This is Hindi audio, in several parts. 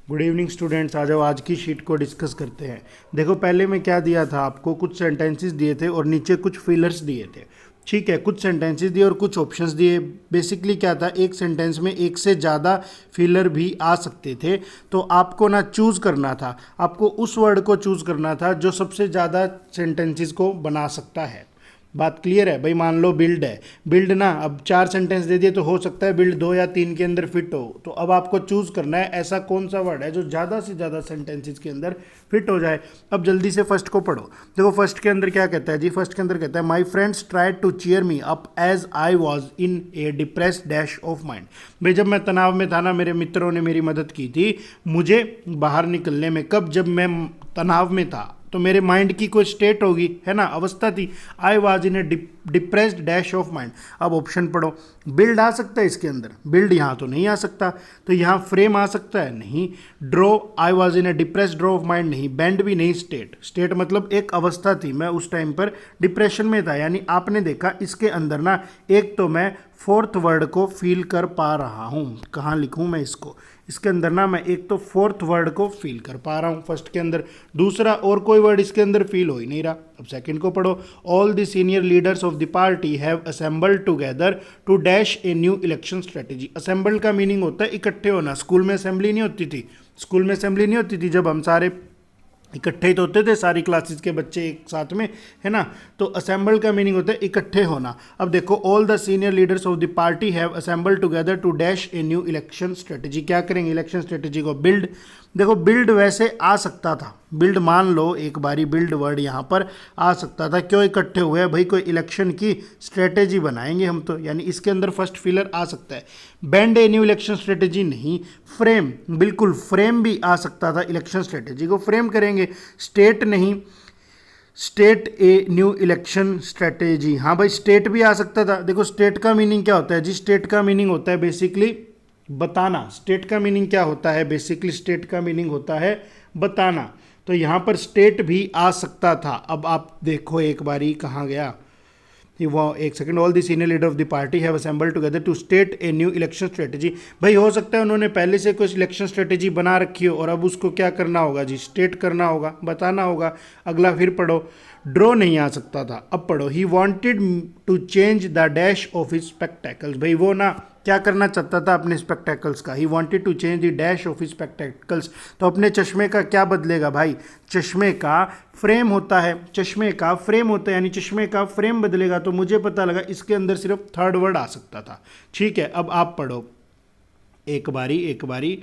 गुड इवनिंग स्टूडेंट्स, आ जाओ आज की शीट को डिस्कस करते हैं। देखो पहले मैं क्या दिया था आपको, कुछ सेंटेंसेस दिए थे और नीचे कुछ फिलर्स दिए थे। ठीक है, कुछ सेंटेंसेस दिए और कुछ ऑप्शंस दिए। बेसिकली क्या था, एक सेंटेंस में एक से ज़्यादा फिलर भी आ सकते थे, तो आपको ना चूज़ करना था, आपको उस वर्ड को चूज़ करना था जो सबसे ज़्यादा सेंटेंसेस को बना सकता है। बात क्लियर है भाई। मान लो बिल्ड है, बिल्ड ना अब 4 सेंटेंस दे दिए तो हो सकता है बिल्ड 2 या 3 के अंदर फिट हो, तो अब आपको चूज करना है ऐसा कौन सा वर्ड है जो ज़्यादा से ज़्यादा सेंटेंसेस के अंदर फिट हो जाए। अब जल्दी से फर्स्ट को पढ़ो। देखो फर्स्ट के अंदर क्या कहता है जी, फर्स्ट के अंदर कहता है my friends tried to cheer me up as I was in a depressed dash of mind. भाई जब मैं तनाव में था ना, मेरे मित्रों ने मेरी मदद की थी मुझे बाहर निकलने में। कब? जब मैं तनाव में था, तो मेरे माइंड की कोई स्टेट होगी, है ना, अवस्था थी। आई was in a depressed dash of mind. अब ऑप्शन पढ़ो। बिल्ड आ सकता है इसके अंदर, बिल्ड यहाँ तो नहीं आ सकता, तो यहाँ फ्रेम आ सकता है नहीं। Draw, I was in a depressed draw of mind नहीं। बैंड भी नहीं। स्टेट, स्टेट मतलब एक अवस्था थी, मैं उस टाइम पर डिप्रेशन में था। यानी आपने देखा इसके अंदर ना, एक तो मैं फोर्थ वर्ड को फील कर पा रहा हूँ। कहाँ लिखूँ मैं इसको? इसके अंदर ना मैं एक तो फोर्थ वर्ड को फील कर पा रहा हूँ फर्स्ट के अंदर। दूसरा और कोई वर्ड इसके अंदर फील हो ही नहीं रहा। अब सेकंड को पढ़ो। All the senior leaders of the party have assembled together to dash a new election strategy. Assembled का मीनिंग होता है इकट्ठे होना। स्कूल में असेंबली नहीं होती थी, स्कूल में असेंबली नहीं होती थी जब हम सारे इकट्ठे तो होते थे, सारी क्लासेस के बच्चे एक साथ में, है ना। तो असेंबल का मीनिंग होता है इकट्ठे होना। अब देखो, all the senior leaders of the party have assembled together to dash a new election strategy. क्या करेंगे? इलेक्शन स्ट्रेटेजी को बिल्ड। देखो बिल्ड वैसे आ सकता था, बिल्ड मान लो एक बारी बिल्ड वर्ड यहाँ पर आ सकता था। क्यों इकट्ठे हुए हैं भाई? कोई इलेक्शन की स्ट्रेटेजी बनाएंगे हम तो, यानी इसके अंदर फर्स्ट फिलर आ सकता है। बैंड ए न्यू इलेक्शन स्ट्रेटेजी नहीं। फ्रेम, बिल्कुल फ्रेम भी आ सकता था, इलेक्शन स्ट्रेटेजी को फ्रेम करेंगे। स्टेट नहीं, state a new election strategy. हाँ भाई, स्टेट भी आ सकता था। देखो स्टेट का मीनिंग क्या होता है जी? स्टेट का मीनिंग होता है बेसिकली बताना। स्टेट का मीनिंग क्या होता है? बेसिकली स्टेट का मीनिंग होता है बताना। तो यहाँ पर स्टेट भी आ सकता था। अब आप देखो एक बारी कहाँ गया वो, एक second. All the senior leader of the party have assembled together to state a new election strategy. भाई हो सकता है उन्होंने पहले से कुछ इलेक्शन स्ट्रेटेजी बना रखी हो और अब उसको क्या करना होगा जी? स्टेट करना होगा, बताना होगा। अगला फिर पढ़ो। ड्रॉ नहीं आ सकता था। अब पढ़ो। He wanted to change the dash of his spectacles. भाई वो ना क्या करना चाहता था अपने स्पेक्टेकल्स का? He wanted to change the dash of his spectacles. तो अपने चश्मे का क्या बदलेगा भाई? चश्मे का फ्रेम होता है, चश्मे का फ्रेम होता है, यानी चश्मे का फ्रेम बदलेगा। तो मुझे पता लगा इसके अंदर सिर्फ थर्ड वर्ड आ सकता था। ठीक है, अब आप पढ़ो एक बारी एक बारी।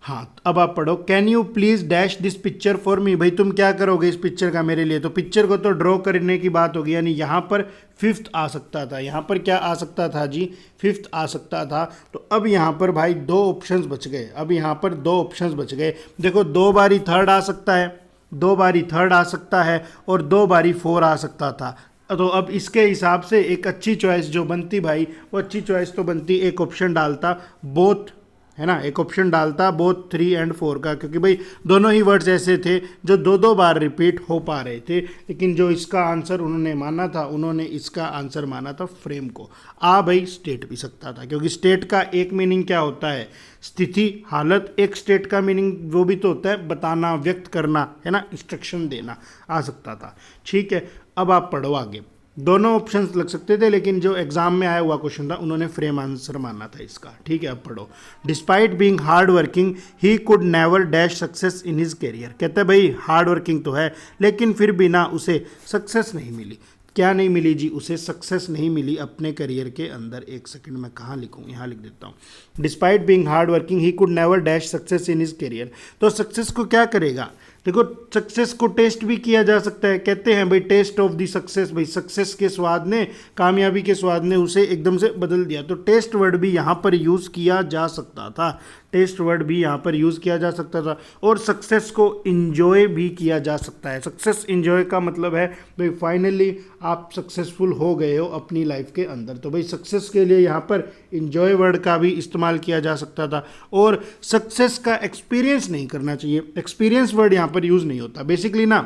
हाँ, अब आप पढ़ो। Can you please dash this picture for me. भाई तुम क्या करोगे इस पिक्चर का मेरे लिए? तो पिक्चर को तो ड्रॉ करने की बात होगी, यानी यहाँ पर फिफ्थ आ सकता था। यहाँ पर क्या आ सकता था जी? फिफ्थ आ सकता था। तो अब यहाँ पर भाई दो ऑप्शंस बच गए। अब यहाँ पर दो ऑप्शंस बच गए। देखो 2 बारी थर्ड आ सकता है, 2 बारी थर्ड आ सकता है और 2 बारी फोर आ सकता था। तो अब इसके हिसाब से एक अच्छी चॉइस जो बनती भाई, वो अच्छी चॉइस तो बनती एक ऑप्शन डालता बोथ, है ना, एक ऑप्शन डालता बोथ 3 और 4 का, क्योंकि भाई दोनों ही वर्ड्स ऐसे थे जो दो दो बार रिपीट हो पा रहे थे। लेकिन जो इसका आंसर उन्होंने माना था, उन्होंने इसका आंसर माना था फ्रेम को। भाई स्टेट भी सकता था, क्योंकि स्टेट का एक मीनिंग क्या होता है? स्थिति, हालत। एक स्टेट का मीनिंग वो भी तो होता है बताना, व्यक्त करना, है ना, इंस्ट्रक्शन देना। आ सकता था। ठीक है, अब आप पढ़ो आगे। दोनों ऑप्शंस लग सकते थे, लेकिन जो एग्जाम में आया हुआ क्वेश्चन था उन्होंने फ्रेम आंसर माना था इसका। ठीक है, अब पढ़ो। Despite being hard working he could never dash success in his career. कहते हैं भाई हार्ड वर्किंग तो है, लेकिन फिर भी ना उसे सक्सेस नहीं मिली। क्या नहीं मिली जी? उसे सक्सेस नहीं मिली अपने करियर के अंदर। एक सेकंड, मैं कहाँ लिखूँ? यहाँ लिख देता हूँ। Despite being hard working he could never dash success in his career. तो सक्सेस को क्या करेगा? देखो सक्सेस को टेस्ट भी किया जा सकता है। कहते हैं भाई टेस्ट ऑफ द सक्सेस। भाई सक्सेस के स्वाद ने, कामयाबी के स्वाद ने उसे एकदम से बदल दिया। तो टेस्ट वर्ड भी यहाँ पर यूज़ किया जा सकता था। टेस्ट वर्ड भी यहाँ पर यूज़ किया जा सकता था। और सक्सेस को इंजॉय भी किया जा सकता है। सक्सेस इंजॉय का मतलब है भाई फाइनली आप सक्सेसफुल हो गए हो अपनी लाइफ के अंदर। तो भाई सक्सेस के लिए यहाँ पर इंजॉय वर्ड का भी इस्तेमाल किया जा सकता था। और सक्सेस का एक्सपीरियंस नहीं करना चाहिए। एक्सपीरियंस वर्ड यहाँ पर यूज़ नहीं होता। बेसिकली ना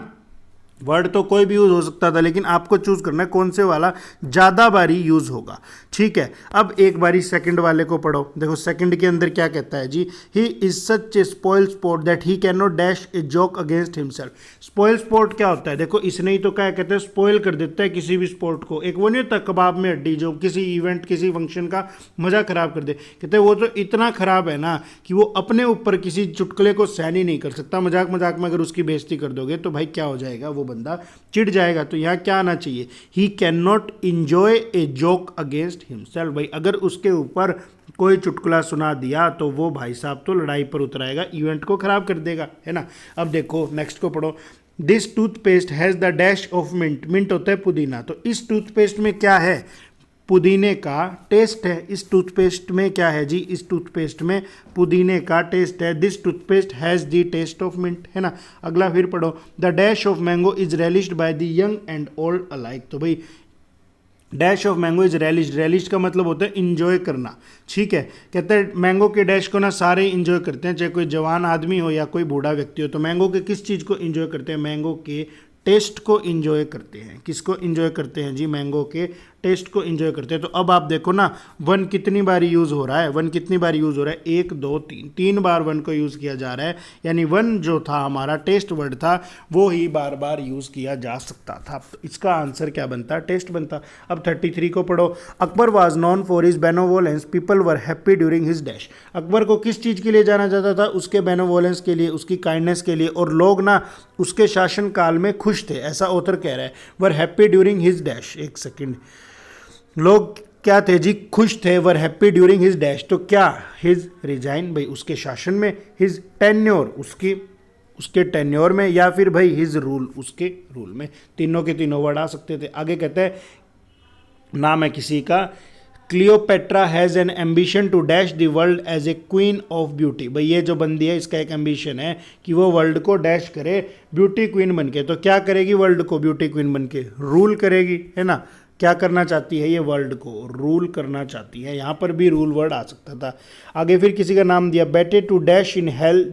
वर्ड तो कोई भी यूज़ हो सकता था, लेकिन आपको चूज करना है कौन से वाला ज़्यादा बारी यूज़ होगा। ठीक है, अब एक बारी सेकंड वाले को पढ़ो। देखो सेकंड के अंदर क्या कहता है जी, he is such a spoil sport that he can not dash a joke against himself. Spoil sport क्या होता है, देखो इसने ही तो क्या कहते हैं, स्पॉइल कर देता है किसी भी स्पोर्ट को। एक वो नहीं होता कबाब में हड्डी, जो किसी इवेंट किसी फंक्शन का मजा खराब कर दे, कहते हैं वो तो इतना खराब है ना कि वो अपने ऊपर किसी चुटकुले को सहन ही नहीं कर सकता। मजाक मजाक में अगर उसकी बेइज्जती कर दोगे तो भाई क्या हो जाएगा, वो बंदा चिढ़ जाएगा। तो यहाँ क्या आना चाहिए, ही can not enjoy A joke against himself. भाई अगर उसके ऊपर कोई चुटकुला सुना दिया तो वो भाई साहब तो लड़ाई पर उतर आएगा, इवेंट को खराब कर देगा, है ना। अब देखो नेक्स्ट को पढ़ो। This toothpaste has the dash of mint. Mint होता है पुदीना, तो इस टूथपेस्ट में क्या है, पुदीने का टेस्ट है। इस टूथपेस्ट में क्या है जी, इस टूथपेस्ट में पुदीने का टेस्ट है। This toothpaste has the taste of mint, है ना। अगला फिर पढ़ो, the dash of mango is relished by the young and old alike. तो भाई dash of mango is relished, relished का मतलब होता है इंजॉय करना। ठीक है, कहते हैं मैंगो के डैश को ना सारे इंजॉय करते हैं, चाहे कोई जवान आदमी हो या कोई बूढ़ा व्यक्ति हो। तो मैंगो के किस चीज़ को इंजॉय करते हैं, मैंगो के टेस्ट को इंजॉय करते हैं। किसको इंजॉय करते हैं जी, मैंगो के टेस्ट को इंजॉय करते हैं। तो अब आप देखो ना, वन कितनी बार यूज़ हो रहा है, वन कितनी बार यूज़ हो रहा है, 1 2 3, 3 बार वन को यूज़ किया जा रहा है। यानी वन जो था हमारा टेस्ट वर्ड था, वो ही बार बार यूज़ किया जा सकता था। तो इसका आंसर क्या बनता, टेस्ट बनता। अब 33 को पढ़ो। Akbar was known for his benevolence, people were happy during his dash. Akbar को किस चीज़ के लिए जाना जाता था, उसके बेनोवोलेंस के लिए, उसकी काइंडनेस के लिए, और लोग ना उसके शासनकाल में खुश थे, ऐसा ऑथर कह रहा है। वर हैप्पी ड्यूरिंग हिज डैश, एक सेकेंड, लोग क्या थे जी, खुश थे। वर हैप्पी ड्यूरिंग हिज डैश, तो क्या हिज रिजाइन, भाई उसके शासन में, हिज टेन्योर, उसके टेन्योर में, या फिर भाई हिज रूल, उसके रूल में। तीनों के तीनों वर्ड आ सकते थे। आगे कहते हैं नाम है किसी का, Cleopatra has an ambition to dash the world as a queen of beauty. भाई ये जो बंदी है इसका एक एम्बिशन है कि वो वर्ल्ड को डैश करे ब्यूटी क्वीन बन के। तो क्या करेगी, वर्ल्ड को ब्यूटी क्वीन बन के रूल करेगी, है ना। क्या करना चाहती है ये, वर्ल्ड को रूल करना चाहती है। यहाँ पर भी रूल वर्ड आ सकता था। आगे फिर किसी का नाम दिया, better to dash in hell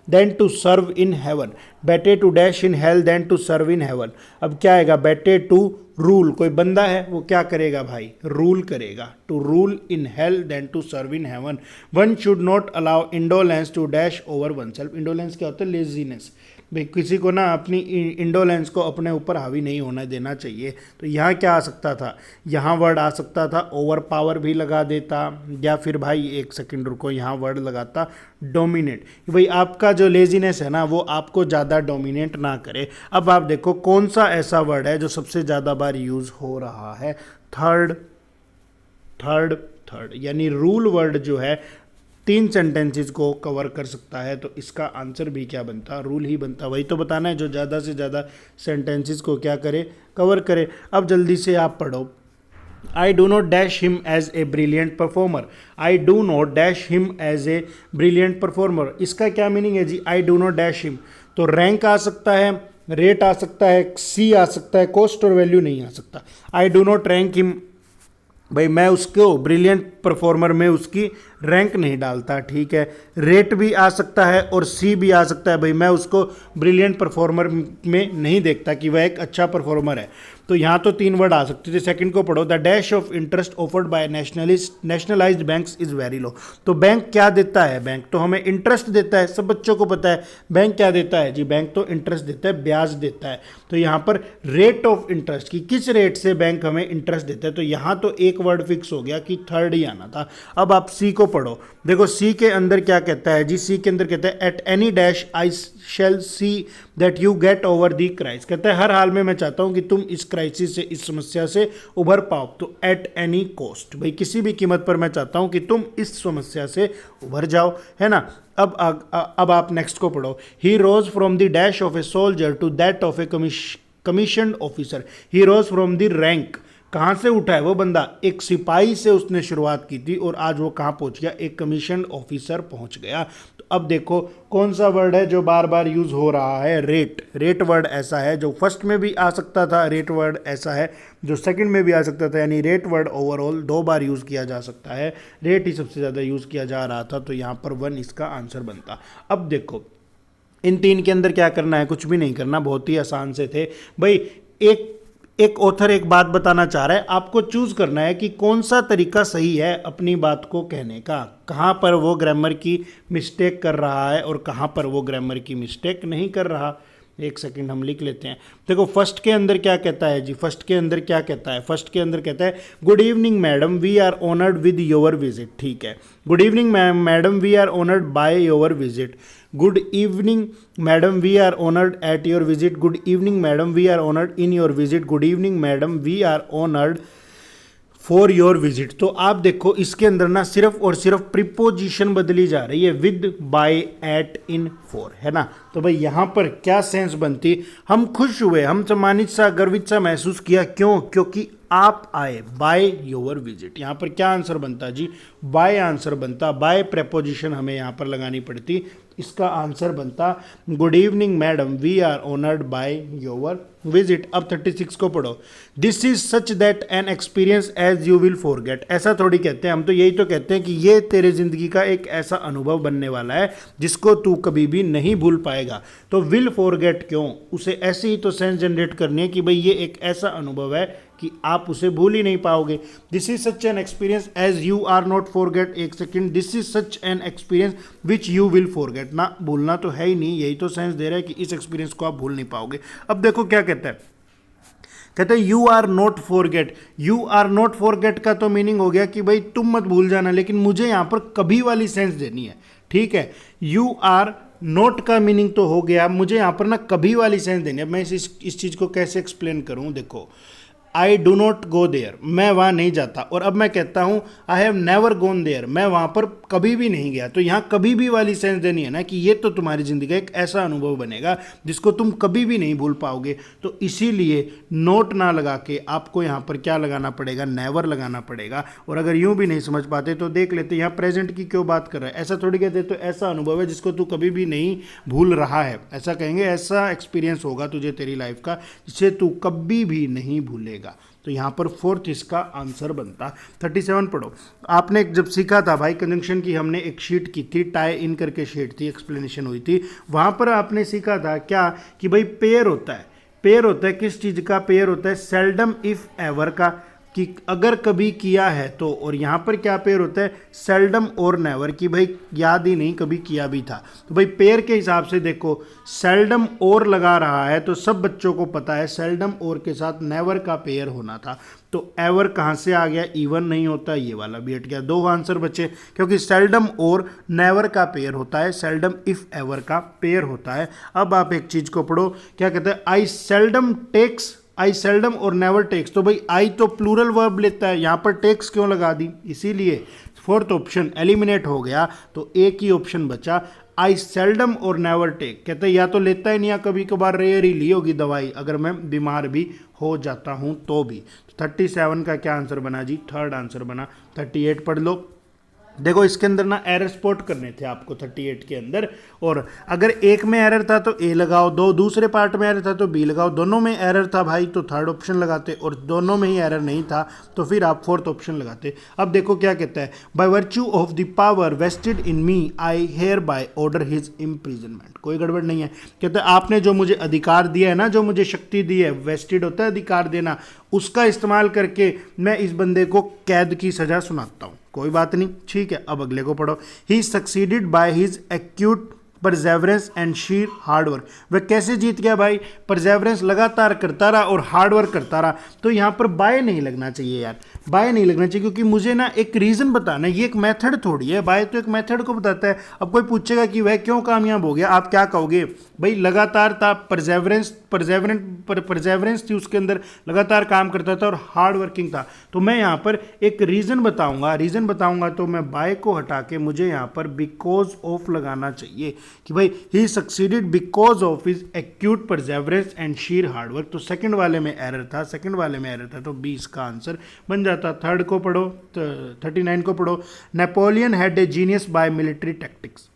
than to serve in heaven. Better to dash in hell than to serve in heaven. अब क्या आएगा, बेटे टू रूल, कोई बंदा है वो क्या करेगा भाई, रूल करेगा। To rule in hell than to serve in heaven. One should not allow indolence to dash over oneself. Indolence क्या होता है, लेजीनेस। भाई किसी को ना अपनी इंडोलेंस को अपने ऊपर हावी नहीं होना देना चाहिए। तो यहाँ क्या आ सकता था, यहाँ वर्ड आ सकता था ओवर पावर भी लगा देता, या फिर भाई एक सेकंड रुको, यहाँ वर्ड लगाता डोमिनेट। भाई आपका जो लेजीनेस है ना वो आपको ज़्यादा डोमिनेट ना करे। अब आप देखो कौन सा ऐसा वर्ड है जो सबसे ज़्यादा बार यूज़ हो रहा है, थर्ड। यानी रूल वर्ड जो है 3 सेंटेंसेस को कवर कर सकता है। तो इसका आंसर भी क्या बनता, रूल ही बनता। वही तो बताना है जो ज़्यादा से ज़्यादा सेंटेंसेस को क्या करे, कवर करे। अब जल्दी से आप पढ़ो, I do not dash him as a brilliant performer. I do not dash him as a brilliant performer, इसका क्या मीनिंग है जी, I do not dash him. तो रैंक आ सकता है, रेट आ सकता है, सी आ सकता है, कॉस्ट और वैल्यू नहीं आ सकता। आई डू नॉट रैंक हिम, भाई मैं उसको ब्रिलियंट परफॉर्मर में उसकी रैंक नहीं डालता, ठीक है। रेट भी आ सकता है और सी भी आ सकता है, भाई मैं उसको ब्रिलियंट परफॉर्मर में नहीं देखता कि वह एक अच्छा परफॉर्मर है। तो यहाँ तो 3 वर्ड आ सकते थे। सेकंड को पढ़ो, the dash of interest offered by nationalised banks is very low. तो बैंक क्या देता है, बैंक तो हमें इंटरेस्ट देता है, सब बच्चों को पता है। बैंक क्या देता है जी, बैंक तो इंटरेस्ट देता है, ब्याज देता है। तो यहाँ पर रेट ऑफ इंटरेस्ट की किस रेट से बैंक हमें इंटरेस्ट देता है, तो यहाँ तो एक वर्ड फिक्स हो गया कि थर्ड ही आना था। अब आप सी को पढ़ो, देखो सी के अंदर क्या कहता है जी, सी के अंदर कहता है at any dash I shall see that you get over the crisis. कहता है हर हाल में मैं चाहता हूं कि तुम इस क्राइसिस से, इस समस्या से उभर पाओ। तो एट एनी कॉस्ट, भाई किसी भी कीमत पर मैं चाहता हूं कि तुम इस समस्या से उभर जाओ, है ना। अब आप नेक्स्ट को पढ़ो, he rose from the dash of a soldier to that of a commissioned officer. He rose from the rank, कहाँ से उठा है वो बंदा, एक सिपाही से उसने शुरुआत की थी और आज वो कहाँ पहुँच गया, एक कमीशन ऑफिसर पहुँच गया। तो अब देखो कौन सा वर्ड है जो बार बार यूज़ हो रहा है, रेट। रेट वर्ड ऐसा है जो फर्स्ट में भी आ सकता था, रेट वर्ड ऐसा है जो सेकंड में भी आ सकता था। यानी रेट वर्ड ओवरऑल 2 बार यूज़ किया जा सकता है, रेट ही सबसे ज़्यादा यूज़ किया जा रहा था। तो यहाँ पर 1 इसका आंसर बनता। अब देखो इन 3 के अंदर क्या करना है, कुछ भी नहीं करना, बहुत ही आसान से थे भाई। एक एक ऑथर एक बात बताना चाह रहा है, आपको चूज करना है कि कौन सा तरीका सही है अपनी बात को कहने का, कहाँ पर वो ग्रामर की मिस्टेक कर रहा है और कहाँ पर वो ग्रामर की मिस्टेक नहीं कर रहा। एक सेकंड हम लिख लेते हैं। देखो फर्स्ट के अंदर क्या कहता है जी, फर्स्ट के अंदर क्या कहता है, फर्स्ट के अंदर कहता है good evening madam we are honoured with your visit. ठीक है, good evening madam we are honoured by your visit. Good evening madam we are honoured at your visit. Good evening madam we are honoured in your visit. Good evening madam we are honoured for your visit. तो आप देखो इसके अंदर ना सिर्फ और सिर्फ प्रीपोजिशन बदली जा रही है, with, by, at, in, for, है ना। तो भाई यहाँ पर क्या सेंस बनती, हम खुश हुए, हम सम्मानित सा गर्वित सा महसूस किया, क्यों, क्योंकि आप आए, बाय योर विजिट। यहाँ पर क्या आंसर बनता जी, बाय आंसर बनता, बाय प्रेपोजिशन हमें यहाँ पर लगानी पड़ती, इसका आंसर बनता good evening madam we are honoured by your visit. अब 36 को पढ़ो। This is such that an experience as you will forget. ऐसा थोड़ी कहते हैं, हम तो यही तो कहते हैं कि ये तेरे जिंदगी का एक ऐसा अनुभव बनने वाला है जिसको तू कभी भी नहीं भूल पाएगा। तो विल फॉरगेट क्यों, उसे ऐसे ही तो सेंस जनरेट करनी है कि भाई ये एक ऐसा अनुभव है कि आप उसे भूल ही नहीं पाओगे। This is such an experience as you are not forget. एक second, this is such an experience which you will forget. ना भूलना तो है ही नहीं, यही तो सेंस दे रहा है कि इस एक्सपीरियंस को आप भूल नहीं पाओगे। अब देखो क्या कहता है, कहते हैं you are not forget. You are not forget का तो मीनिंग हो गया कि भाई तुम मत भूल जाना, लेकिन मुझे यहाँ पर कभी वाली सेंस देनी है। ठीक है, यू आर नोट का मीनिंग तो हो गया, मुझे यहाँ पर ना कभी वाली सेंस देनी है। मैं इस चीज़ को कैसे एक्सप्लेन करूँ, देखो I do not go there, मैं वहाँ नहीं जाता। और अब मैं कहता हूँ I have never gone there, मैं वहाँ पर कभी भी नहीं गया। तो यहाँ कभी भी वाली सेंस देनी है ना कि ये तो तुम्हारी ज़िंदगी का एक ऐसा अनुभव बनेगा जिसको तुम कभी भी नहीं भूल पाओगे। तो इसीलिए नोट ना लगा के आपको यहाँ पर क्या लगाना पड़ेगा, नेवर लगाना पड़ेगा। और अगर यूँ भी नहीं समझ पाते तो देख लेते यहाँ प्रेजेंट की क्यों बात कर रहा है। ऐसा थोड़ी कहते तो ऐसा अनुभव है जिसको तू कभी भी नहीं भूल रहा है, ऐसा कहेंगे ऐसा एक्सपीरियंस होगा तुझे तेरी लाइफ का जिसे तू कभी भी नहीं भूलेगा। तो यहाँ पर फोर्थ इसका आंसर बनता। 37 पढ़ो। आपने जब सीखा था भाई कंजंक्शन की, हमने एक शीट की थी, टाई इन करके शीट थी, एक्सप्लेनेशन हुई थी, वहाँ पर आपने सीखा था क्या कि भाई पेयर होता है। पेयर होता है किस चीज़ का, पेयर होता है सेल्डम इफ एवर का, कि अगर कभी किया है तो। और यहाँ पर क्या पेयर होता है, सेल्डम और नेवर, की भाई याद ही नहीं कभी किया भी था। तो भाई पेयर के हिसाब से देखो सेल्डम और लगा रहा है तो सब बच्चों को पता है सेल्डम और के साथ नेवर का पेयर होना था। तो एवर कहाँ से आ गया, इवन नहीं होता, ये वाला भी हट गया। 2 आंसर बचे, क्योंकि सेल्डम और नेवर का पेयर होता है, सेल्डम इफ एवर का पेयर होता है। अब आप एक चीज़ को पढ़ो, क्या कहते हैं, आई सेल्डम टेक्स, आई सेल्डम और नेवर टेक्स। तो भाई आई तो प्लूरल वर्ब लेता है, यहाँ पर टेक्स क्यों लगा दी, इसीलिए फोर्थ ऑप्शन एलिमिनेट हो गया। तो एक ही ऑप्शन बचा, आई सेल्डम और नेवर टेक। कहते हैं या तो लेता ही नहीं, या कभी कभार रेयर ही ली होगी दवाई, अगर मैं बीमार भी हो जाता हूँ तो भी। 37 का क्या आंसर बना जी, थर्ड आंसर बना। 38 पढ़ लो। देखो इसके अंदर ना एरर स्पॉट करने थे आपको 38 के अंदर, और अगर एक में एरर था तो ए लगाओ, दो दूसरे पार्ट में एरर था तो बी लगाओ, दोनों में एरर था भाई तो थर्ड ऑप्शन लगाते, और दोनों में ही एरर नहीं था तो फिर आप फोर्थ ऑप्शन लगाते। अब देखो क्या कहता है, by virtue of the power vested in me I hereby order his imprisonment. कोई गड़बड़ नहीं है, कहते हैं आपने जो मुझे अधिकार दिया है ना, जो मुझे शक्ति दी है, वेस्टेड होता है अधिकार देना, उसका इस्तेमाल करके मैं इस बंदे को कैद की सजा सुनाता हूँ। कोई बात नहीं, ठीक है। अब अगले को पढ़ो। He succeeded by his acute perseverance and sheer hard work. वह कैसे जीत गया भाई, परजेवरेंस लगातार करता रहा और हार्डवर्क करता रहा। तो यहाँ पर बाय नहीं लगना चाहिए यार, बाय नहीं लगना चाहिए, क्योंकि मुझे ना एक रीज़न बताना है, ये एक मेथड थोड़ी है। बाय तो एक मेथड को बताता है। अब कोई पूछेगा कि वह क्यों कामयाब हो गया, आप क्या कहोगे भाई, लगातार था, परजेवरेंस थी उसके अंदर, लगातार काम करता था और हार्ड वर्किंग था। तो मैं यहाँ पर एक रीज़न बताऊंगा तो मैं बाय को हटा के मुझे यहाँ पर बिकॉज ऑफ लगाना चाहिए कि भाई he succeeded because of his acute perseverance and sheer hard work. तो सेकंड वाले में एरर था, तो 20 का आंसर बन जाता। थर्ड को पढ़ो, 39 को पढ़ो। Napoleon had a genius by military tactics.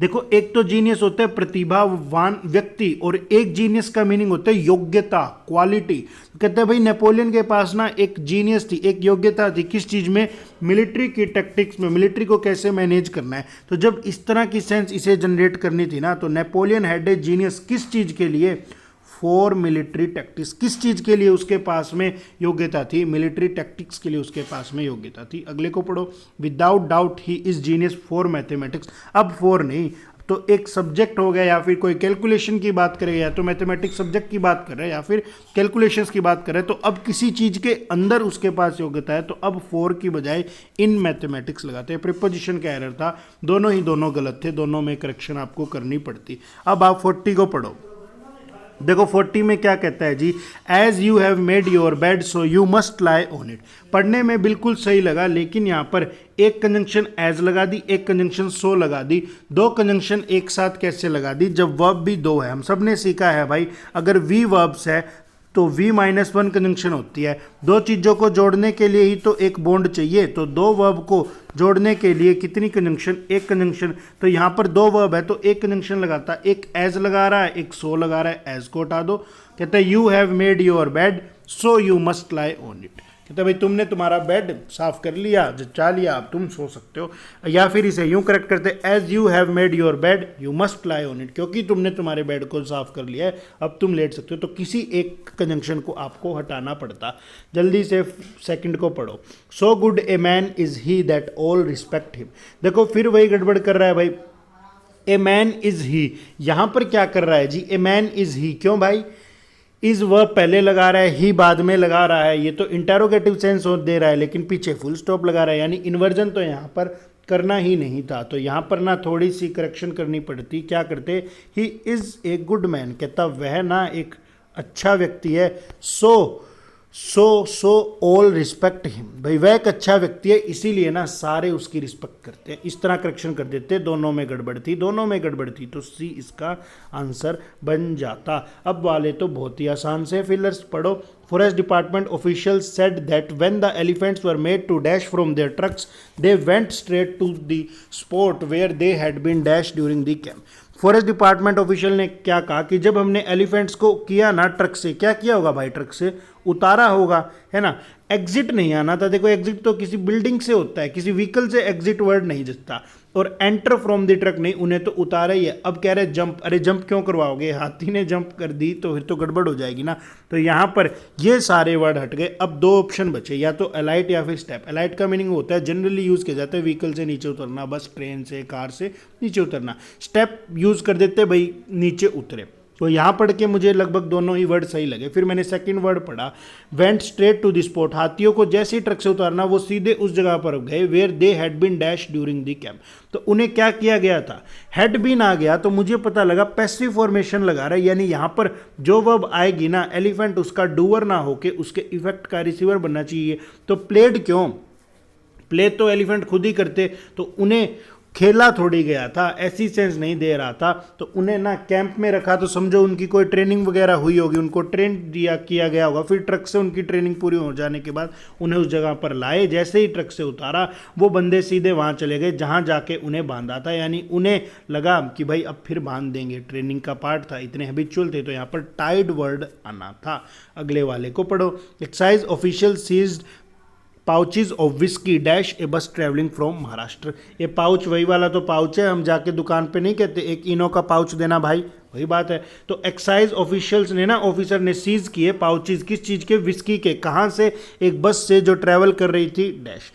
देखो एक तो जीनियस होता है प्रतिभावान व्यक्ति, और एक जीनियस का मीनिंग होता है योग्यता, क्वालिटी। कहते हैं भाई नेपोलियन के पास ना एक जीनियस थी, एक योग्यता थी, किस चीज में? मिलिट्री की टैक्टिक्स में, मिलिट्री को कैसे मैनेज करना है। तो जब इस तरह की सेंस इसे जनरेट करनी थी ना, तो नेपोलियन हैड ए जीनियस किस चीज के लिए? For military tactics. किस चीज के लिए उसके पास में योग्यता थी? मिलिट्री टैक्टिक्स के लिए उसके पास में योग्यता थी। अगले को पढ़ो। Without doubt he is genius for mathematics. अब फॉर नहीं, तो एक सब्जेक्ट हो गया, या फिर कोई कैलकुलेशन की बात करें, या तो मैथमेटिक्स सब्जेक्ट की बात कर रहे हैं, या फिर कैलकुलेशंस की बात करें, तो अब किसी चीज के अंदर उसके पास योग्यता है, तो अब फॉर की बजाय इन मैथमेटिक्स लगाते हैं। प्रीपोजिशन का एरर था, दोनों गलत थे, दोनों में करेक्शन आपको करनी पड़ती। अब आप 40 को पढ़ो। देखो 40 में क्या कहता है जी? As you have made your bed so you must lie on it. पढ़ने में बिल्कुल सही लगा, लेकिन यहाँ पर एक कंजंक्शन एज लगा दी, एक कंजंक्शन सो लगा दी, दो कंजंक्शन एक साथ कैसे लगा दी जब वर्ब भी दो है? हम सब ने सीखा है भाई, अगर वी वर्ब्स है तो v-1 कंजंक्शन होती है। दो चीज़ों को जोड़ने के लिए ही तो एक बॉन्ड चाहिए, तो दो वर्ब को जोड़ने के लिए कितनी कंजंक्शन? एक कंजंक्शन। तो यहाँ पर दो वर्ब है तो एक कंजंक्शन लगाता, एक एज लगा रहा है, एक सो लगा रहा है, एज को हटा दो। कहता है you have made your bed so you must lie on it. कहता है भाई तुमने तुम्हारा बेड साफ कर लिया, जचा लिया, अब तुम सो सकते हो। या फिर इसे यूं करेक्ट करते, as you have made your bed you must lie on it. क्योंकि तुमने तुम्हारे बेड को साफ कर लिया है, अब तुम लेट सकते हो। तो किसी एक कंजंक्शन को आपको हटाना पड़ता। जल्दी से सेकंड को पढ़ो। So good a man is he that all respect him. देखो फिर वही गड़बड़ कर रहा है भाई। ए मैन इज ही, यहां पर क्या कर रहा है जी? ए मैन इज ही, क्यों भाई? इज वर्ब पहले लगा रहा है, ही बाद में लगा रहा है, ये तो इंटेरोगेटिव सेंस दे रहा है, लेकिन पीछे फुल स्टॉप लगा रहा है, यानी इन्वर्जन तो यहाँ पर करना ही नहीं था। तो यहाँ पर ना थोड़ी सी करेक्शन करनी पड़ती। क्या करते? He is a good man. कहता वह ना एक अच्छा व्यक्ति है। So all respect him. भाई वह एक अच्छा व्यक्ति है, इसीलिए ना सारे उसकी रिस्पेक्ट करते हैं। इस तरह करेक्शन कर देते। दोनों में गड़बड़ थी, तो सी इसका आंसर बन जाता। अब वाले तो बहुत ही आसान से फिलर्स पढ़ो। Forest department officials said that when the elephants were made to dash from their trucks they went straight to the spot where they had been dash during the camp. Forest department official ने क्या कहा कि जब हमने एलिफेंट्स को किया ना ट्रक से, क्या किया होगा भाई? ट्रक से उतारा होगा, है ना। एग्जिट नहीं आना था। देखो एग्जिट तो किसी बिल्डिंग से होता है, किसी व्हीकल से एग्जिट वर्ड नहीं जचता। और एंटर फ्रॉम द ट्रक नहीं, उन्हें तो उतारा ही है। अब कह रहे जंप, अरे जंप क्यों करवाओगे? हाथी ने जंप कर दी तो फिर तो गड़बड़ हो जाएगी ना। तो यहाँ पर ये सारे वर्ड हट गए। अब दो ऑप्शन बचे, या तो अलाइट या फिर स्टेप। अलाइट का मीनिंग होता है, जनरली यूज किया जाता है व्हीकल से नीचे उतरना, बस ट्रेन से, कार से नीचे उतरना। स्टेप यूज कर देते भाई नीचे उतरे। तो यहाँ पढ़ के मुझे लगभग दोनों ही वर्ड सही लगे। फिर मैंने सेकंड वर्ड पढ़ा, went straight to the spot. हाथियों को जैसे ही ट्रक से उतारना वो सीधे उस जगह पर गए where they had been dash during the camp. तो उन्हें क्या किया गया था? हैड बीन आ गया तो मुझे पता लगा पैसिव फॉर्मेशन लगा रहा है, यानी यहाँ पर जो वर्ब आएगी ना, एलिफेंट उसका डूअर ना होके उसके इफेक्ट का रिसीवर बनना चाहिए। तो प्लेड क्यों? प्ले तो एलिफेंट खुद ही करते, तो उन्हें खेला थोड़ी गया था, ऐसी सेंस नहीं दे रहा था। तो उन्हें ना कैंप में रखा, तो समझो उनकी कोई ट्रेनिंग वगैरह हुई होगी, उनको ट्रेन किया गया होगा। फिर ट्रक से उनकी ट्रेनिंग पूरी हो जाने के बाद उन्हें उस जगह पर लाए। जैसे ही ट्रक से उतारा वो बंदे सीधे वहाँ चले गए जहाँ जाके उन्हें बांधा था, यानी उन्हें लगा कि भाई अब फिर बांध देंगे, ट्रेनिंग का पार्ट था, इतने हैबिचुअल थे। तो यहाँ पर टाइड वर्ड आना था। अगले वाले को पढ़ो। Excise official seized pouches of whisky dash a bus travelling from Maharashtra. ये पाउच वही वाला तो पाउच है, हम जाके दुकान पे नहीं कहते एक इनो का पाउच देना भाई, वही बात है। तो एक्साइज ऑफिशियल्स ने ना, ऑफिसर ने सीज किए पाउचेज, किस चीज़ के? विस्की के। कहाँ से? एक बस से जो ट्रैवल कर रही थी डैश।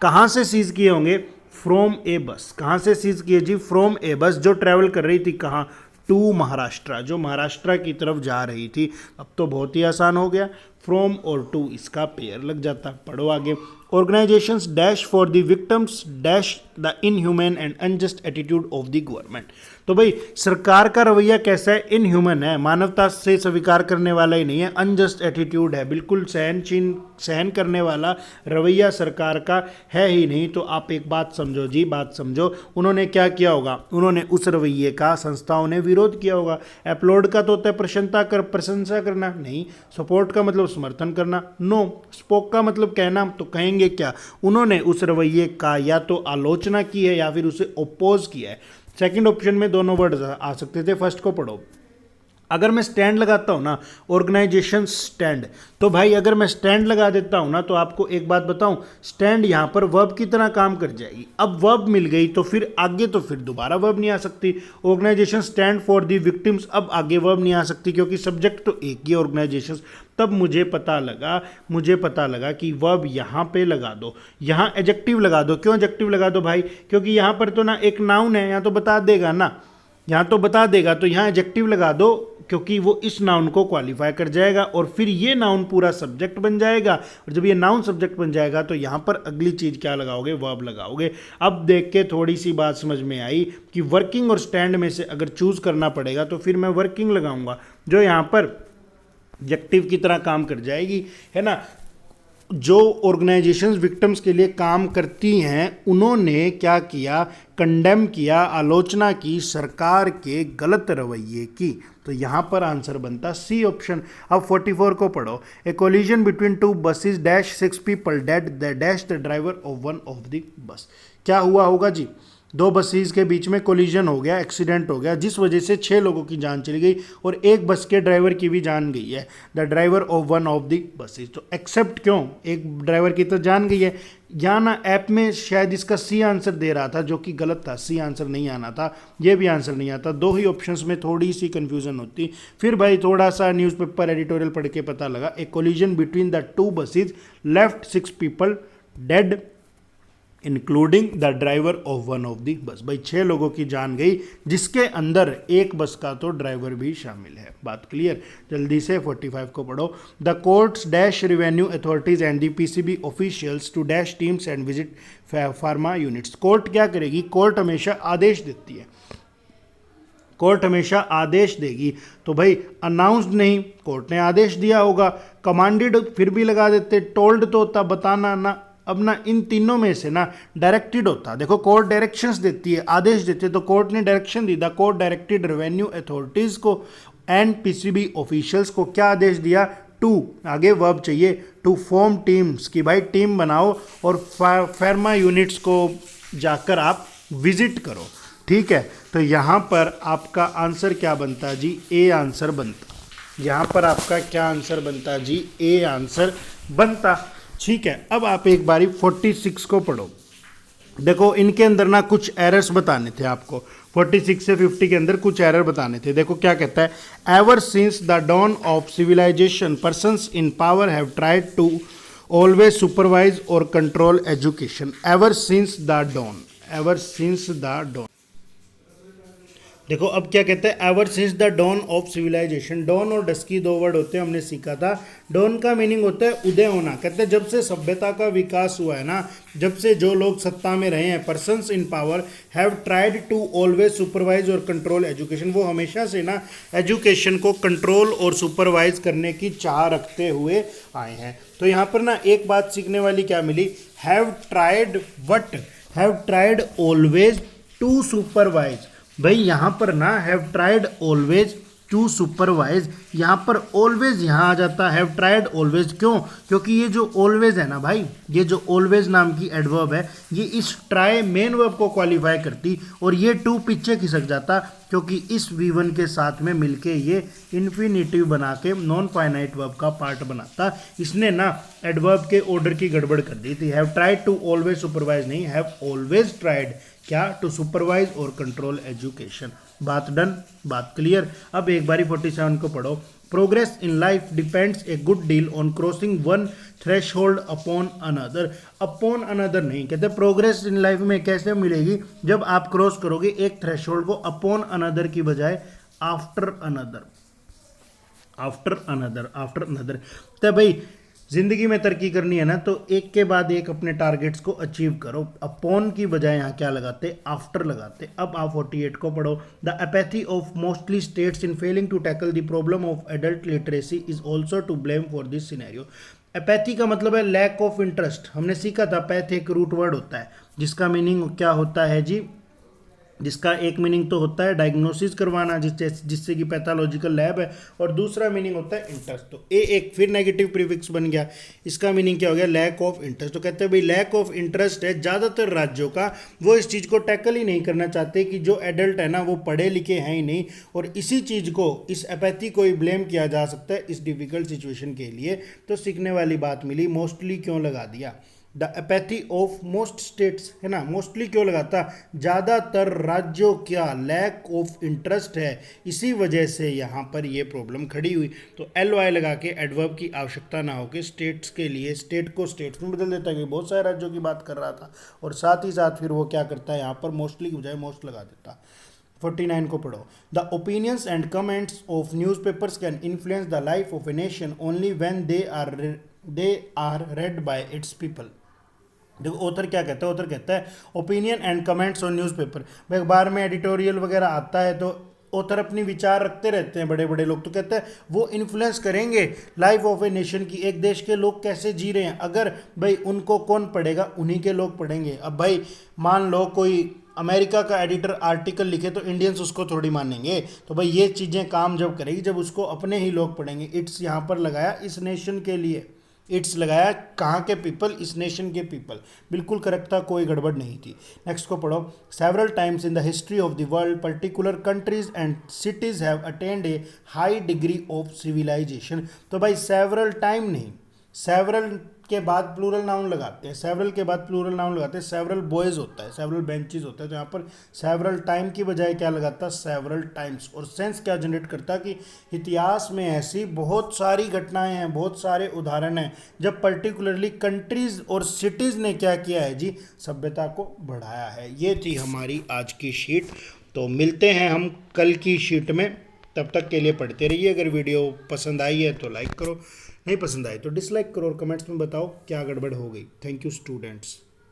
कहाँ से सीज किए होंगे? फ्रॉम ए बस। कहाँ से सीज किए जी? फ्रॉम ए बस, जो ट्रैवल कर रही थी कहाँ? टू महाराष्ट्र, जो महाराष्ट्र की तरफ जा रही थी। अब तो बहुत ही आसान हो गया, फ्रॉम और टू इसका पेयर लग जाता। पढ़ो आगे। Organisations dash for the victims dash the inhuman and unjust attitude of the government. तो भाई सरकार का रवैया कैसा है? इनह्यूमन है, मानवता से स्वीकार करने वाला ही नहीं है। अनजस्ट एटीट्यूड है, बिल्कुल सहन करने वाला रवैया सरकार का है ही नहीं। तो आप एक बात समझो जी, बात समझो, उन्होंने क्या किया होगा? उन्होंने उस रवैये का संस्थाओं ने विरोध किया होगा। अपलोड का तो होता है प्रशंसा करना, नहीं। सपोर्ट का मतलब समर्थन करना। नो स्पोक का मतलब कहना, तो कहेंगे क्या, उन्होंने उस रवैये का या तो आलोचना की है या फिर उसे ओपोज किया है। सेकंड ऑप्शन में दोनों वर्ड आ सकते थे, फर्स्ट को पढ़ो। अगर मैं स्टैंड लगाता हूँ ना, ऑर्गेनाइजेशन स्टैंड, तो भाई अगर मैं स्टैंड लगा देता हूँ ना, तो आपको एक बात बताऊँ, स्टैंड यहाँ पर वर्ब की तरह काम कर जाएगी। अब वर्ब मिल गई तो फिर आगे तो फिर दोबारा वर्ब नहीं आ सकती। Organisation stand for the victims, अब आगे वर्ब नहीं आ सकती क्योंकि सब्जेक्ट तो एक ही ऑर्गेनाइजेशन। तब मुझे पता लगा कि वर्ब यहाँ पे लगा दो, यहाँ एडजेक्टिव लगा दो। क्यों एडजेक्टिव लगा दो भाई, क्योंकि यहाँ पर तो ना एक नाउन है, यहाँ तो बता देगा ना, यहाँ तो बता देगा, तो यहाँ एडजेक्टिव लगा दो क्योंकि वो इस नाउन को क्वालिफाई कर जाएगा और फिर ये नाउन पूरा सब्जेक्ट बन जाएगा। और जब ये नाउन सब्जेक्ट बन जाएगा तो यहाँ पर अगली चीज़ क्या लगाओगे, वर्ब लगाओगे। अब देख के थोड़ी सी बात समझ में आई कि वर्किंग और स्टैंड में से अगर चूज करना पड़ेगा तो फिर मैं वर्किंग लगाऊंगा, जो यहाँ पर एडजेक्टिव की तरह काम कर जाएगी, है ना। जो ऑर्गेनाइजेशंस विक्टिम्स के लिए काम करती हैं उन्होंने क्या किया, कंडेम किया, आलोचना की सरकार के गलत रवैये की। तो यहाँ पर आंसर बनता सी ऑप्शन। अब 44 को पढ़ो। A collision between two buses dash 6 people dead the dash the driver of one of the bus. क्या हुआ होगा जी, दो बसेस के बीच में कोलिजन हो गया, एक्सीडेंट हो गया, जिस वजह से 6 लोगों की जान चली गई और एक बस के ड्राइवर की भी जान गई है, the driver of one of the buses. तो एक्सेप्ट क्यों, एक ड्राइवर की तो जान गई है। यहाँ ना ऐप में शायद इसका सी आंसर दे रहा था जो कि गलत था, सी आंसर नहीं आना था, ये भी आंसर नहीं आता। दो ही ऑप्शंस में थोड़ी सी कन्फ्यूजन होती। फिर भाई थोड़ा सा न्यूज़पेपर एडिटोरियल पढ़ के पता लगा, a collision between the two buses left 6 people dead including the driver of one of the bus. भाई 6 लोगों की जान गई जिसके अंदर एक बस का तो ड्राइवर भी शामिल है। बात क्लियर। जल्दी से 45 को पढ़ो। The courts dash revenue authorities and the PCB officials to dash teams and visit pharma units. Court क्या करेगी, कोर्ट हमेशा आदेश देती है, कोर्ट हमेशा आदेश देगी। तो भाई अनाउंस्ड नहीं, कोर्ट ने आदेश दिया होगा। कमांडेड फिर भी लगा देते, टोल्ड तो होता, बताना ना। अब ना इन तीनों में से ना डायरेक्टेड होता। देखो कोर्ट डायरेक्शंस देती है, आदेश देती है, तो कोर्ट ने direction the. The court directed revenue authorities को एंड पीसीबी ऑफिशियल्स को क्या आदेश दिया, टू, आगे वर्ब चाहिए, टू फॉर्म टीम्स, की भाई टीम बनाओ और फार्मा यूनिट्स को जाकर आप विजिट करो। ठीक है, तो यहाँ पर आपका आंसर क्या बनता जी, ए आंसर बनता। यहाँ पर आपका क्या आंसर बनता जी, ए आंसर बनता। ठीक है, अब आप एक बारी 46 को पढ़ो। देखो इनके अंदर ना कुछ एरर्स बताने थे आपको, 46 से 50 के अंदर कुछ एरर बताने थे। देखो क्या कहता है, ever since the dawn of civilisation persons in power have tried to always supervise और control education. Ever since the dawn, ever since the dawn. देखो अब क्या कहते हैं, ever since the dawn of civilisation. Dawn और डस्की दो वर्ड होते हैं, हमने सीखा था। डॉन का मीनिंग होता है उदय होना। कहते हैं जब से सभ्यता का विकास हुआ है ना, जब से जो लोग सत्ता में रहे हैं, persons in power have tried to always supervise और कंट्रोल एजुकेशन, वो हमेशा से ना एजुकेशन को कंट्रोल और सुपरवाइज करने की चाह रखते हुए आए हैं। तो यहाँ पर ना एक बात सीखने वाली क्या मिली, have tried what, have tried always to supervise. भाई यहाँ पर ना have tried always to supervise, यहाँ पर ऑलवेज यहाँ आ जाता है, हैव ट्राइड ऑलवेज। क्यों, क्योंकि ये जो ऑलवेज है ना भाई, ये जो ऑलवेज नाम की एडवर्ब है, ये इस ट्राई मेन वर्ब को क्वालिफाई करती और ये टू पीछे खिसक जाता क्योंकि इस V1 के साथ में मिलके ये इन्फिनिटिव बना के नॉन फाइनाइट वर्ब का पार्ट बनाता। इसने ना एडवर्ब के ऑर्डर की गड़बड़ कर दी थी। Have tried to always supervise नहीं, हैव ऑलवेज ट्राइड क्या, टू सुपरवाइज और कंट्रोल एजुकेशन। बात डन, बात क्लियर। अब एक बारी 47 को पढ़ो। Progress in life depends a good deal on crossing one threshold upon another. Upon another नहीं कहते, प्रोग्रेस इन लाइफ में कैसे मिलेगी, जब आप क्रॉस करोगे एक थ्रेशहोल्ड को अपॉन अनदर की बजाय after another, after another, after another. तो भाई जिंदगी में तरक्की करनी है ना, तो एक के बाद एक अपने टारगेट्स को अचीव करो। अपॉन की बजाय यहाँ क्या लगाते, आफ्टर लगाते। अब आप 48 को पढ़ो। The apathy of mostly states in failing to tackle the problem of adult literacy is also to blame for this scenario. Apathy का मतलब है लैक ऑफ इंटरेस्ट। हमने सीखा था पैथ एक रूट वर्ड होता है जिसका मीनिंग क्या होता है जी, जिसका एक मीनिंग तो होता है डायग्नोसिस करवाना, जिससे कि पैथोलॉजिकल लैब है, और दूसरा मीनिंग होता है इंटरेस्ट। तो ए एक फिर नेगेटिव प्रीफिक्स बन गया, इसका मीनिंग क्या हो गया, लैक ऑफ इंटरेस्ट। तो कहते हैं भाई लैक ऑफ इंटरेस्ट है ज़्यादातर राज्यों का, वो इस चीज़ को टैकल ही नहीं करना चाहते कि जो एडल्ट है ना वो पढ़े लिखे हैं ही नहीं, और इसी चीज़ को, इस एपैथी को ही ब्लेम किया जा सकता है इस डिफ़िकल्ट सिचुएशन के लिए। तो सीखने वाली बात मिली, मोस्टली क्यों लगा दिया, the apathy of most states, है ना, मोस्टली क्यों लगाता, ज़्यादातर राज्यों क्या लैक ऑफ इंटरेस्ट है, इसी वजह से यहाँ पर ये प्रॉब्लम खड़ी हुई। तो एल वाई लगा के एडवर्ब की आवश्यकता ना हो कि स्टेट्स के लिए, स्टेट को स्टेट्स में बदल देता है कि बहुत सारे राज्यों की बात कर रहा था, और साथ ही साथ फिर वो क्या करता है यहाँ पर मोस्टली की बजाय मोस्ट लगा देता। 49 को पढ़ो, the opinions and comments of newspapers can influence the life of a nation only when they are read by its people. देखो ऑथर क्या कहता है, ऑथर कहता है opinion and comments on newspaper, भाई अखबार में एडिटोरियल वगैरह आता है तो ऑथर अपनी विचार रखते रहते हैं, बड़े बड़े लोग, तो कहते हैं वो इन्फ्लुएंस करेंगे लाइफ ऑफ ए नेशन की, एक देश के लोग कैसे जी रहे हैं, अगर भाई उनको कौन पढ़ेगा, उन्हीं के लोग पढ़ेंगे। अब भाई मान लो कोई अमेरिका का एडिटर आर्टिकल लिखे तो इंडियंस उसको थोड़ी मानेंगे, तो भाई ये चीज़ें काम जब करेगी जब उसको अपने ही लोग पढ़ेंगे। इट्स यहाँ पर लगाया इस नेशन के लिए, इट्स लगाया कहाँ के पीपल, इस नेशन के पीपल, बिल्कुल करेक्ट था, कोई गड़बड़ नहीं थी। नेक्स्ट को पढ़ो, several times in the history of the world particular countries and cities have attend a high degree of civilisation. तो भाई सेवरल टाइम नहीं, सेवरल के बाद प्लूरल नाउन लगाते हैं, सेवरल के बाद प्लूरल नाउन लगाते हैं, सेवरल बॉयज़ होता है, सेवरल बेंचेस होता है, तो यहाँ पर सेवरल टाइम की बजाय क्या लगाता, सेवरल टाइम्स। और सेंस क्या जनरेट करता कि इतिहास में ऐसी बहुत सारी घटनाएं हैं, बहुत सारे उदाहरण हैं जब पर्टिकुलरली कंट्रीज़ और सिटीज़ ने क्या किया है जी, सभ्यता को बढ़ाया है। ये थी हमारी आज की शीट। तो मिलते हैं हम कल की शीट में, तब तक के लिए पढ़ते रहिए। अगर वीडियो पसंद आई है तो लाइक करो, नहीं पसंद आई तो डिसलाइक करो, और कमेंट्स में बताओ क्या गड़बड़ हो गई। Thank you students.